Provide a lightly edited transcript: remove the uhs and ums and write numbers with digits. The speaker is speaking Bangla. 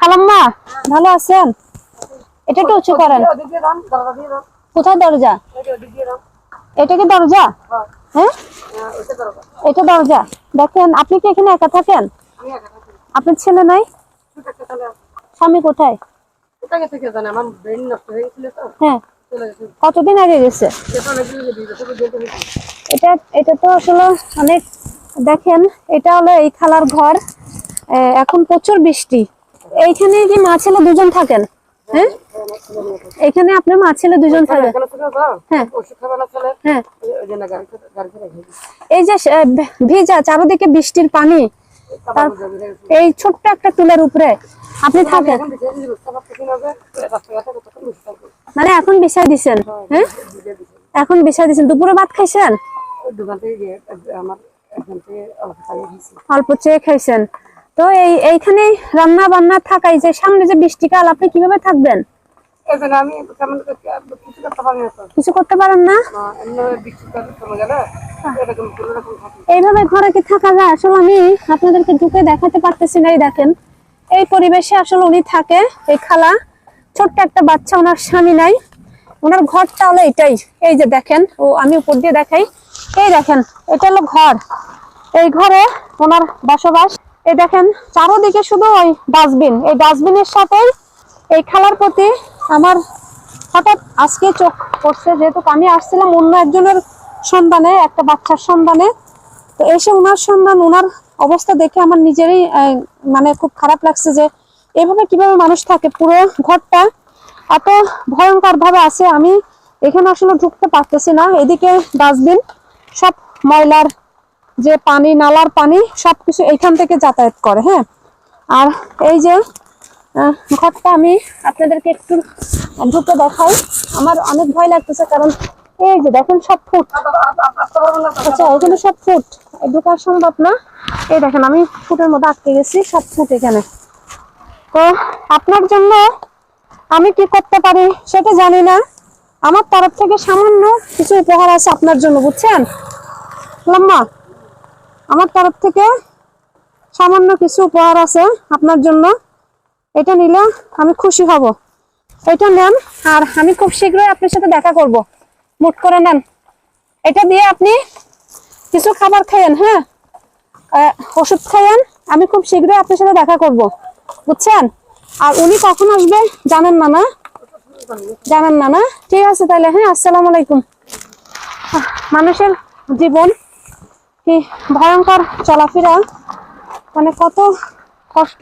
খালাম্মা ভালো আছেন? এটা একটু উঁচু করেন। কোথায় দরজা? এটা কি দরজা? হ্যাঁ এটা দরজা। দেখেন আপনি কি এখানে একা থাকেন? আপনার ছেলে নাই? স্বামী কোথায়? হ্যাঁ কতদিন আগে গেছে? এটা এটা তো আসলে অনেক। দেখেন এটা হলো এই খালার ঘর। এখন প্রচুর বৃষ্টি। এইখানে কি মা ছেলে দুজন থাকেন? হ্যাঁ এখানে আপনি মা ছেলে দুজন থাকেন? হ্যাঁ হ্যাঁ এই যে ভিজা চারদিকে বৃষ্টির পানি, এই ছোট্ট একটা টুলের উপরে আপনি থাকেন, মানে এখন বিছাই দিছেন? হ্যাঁ এখন বিছাই দিছেন। দুপুরে ভাত খাইছেন? অল্প চেয়ে খাইছেন। তো এইখানে রান্না বান্না থাকাই যে সামনে যে বৃষ্টিকাল, আপনি কিভাবে থাকবেন? কিছু করতে পারেন না? এইভাবে ঘরে কি থাকা যায়? আসলে আমি আপনাদেরকে ঢুকে দেখাতে পারতেছি না। এই দেখেন এই পরিবেশে আসলে উনি থাকে, এই খালা। ছোট্ট একটা বাচ্চা, ওনার স্বামী নাই। ওনার ঘরটা হলো এটাই। এই যে দেখেন, ও আমি উপর দিয়ে দেখাই। এই দেখেন এটা হলো ঘর। এই ঘরে ওনার বসবাস। এই দেখেন চারোদিকে শুধু ওই ডাস্টবিন। এই ডাস্টবিনের সাথেই এই খালার প্রতি আমার হঠাৎ আজকে চোখ পড়ছে, যেহেতু আমি আসছিলাম অন্য একজনের সন্ধানে, একটা বাচ্চার সন্ধানে। তো এসে ওনার সন্ধান, ওনার অবস্থা দেখে আমার নিজেরই মানে খুব খারাপ লাগছে যে এভাবে কিভাবে মানুষ থাকে। পুরো ঘরটা এত ভয়ঙ্কর ভাবে আছে, আমি এখানে আসলে ঢুকতে পারতেছি না। এদিকে ডাস্টবিন, সব ময়লার যে পানি, নালার পানি সবকিছু এইখান থেকে যাতায়াত করে। হ্যাঁ আর এই যে ঘরটা আমি আপনাদেরকে একটু ঢুকে দেখাই। আমার অনেক ভয় লাগতেছে, কারণ এই যে দেখেন সব ফুট। আচ্ছা এখানে সব ফুট, ঢোকা সম্ভব না। এই দেখেন আমি ফুটের মধ্যে আটকে গেছি, সব ফুট এখানে। তো আপনার জন্য আমি কি করতে পারি সেটা জানি না। আমার তরফ থেকে সামান্য কিছু উপহার আছে আপনার জন্য, বুঝছেন লাম্মা? আমার তরফ থেকে সামান্য কিছু উপহার আছে আপনার জন্য। এটা নিলে আমি খুশি হব। এটা নেন, আর আমি খুব শীঘ্রই আপনার সাথে দেখা করব। মুট করে নেন। এটা দিয়ে আপনি কিছু খাবার খাইয়েন, হ্যাঁ ওষুধ খাইয়েন। আমি খুব শীঘ্রই আপনার সাথে দেখা করব, বুঝছেন? আর উনি কখন আসবে জানেন না? না জানেন না? না ঠিক আছে তাহলে, হ্যাঁ আসসালামু আলাইকুম। মানুষের জীবন কি ভয়ঙ্কর চলাফেরা, মানে কত কষ্ট।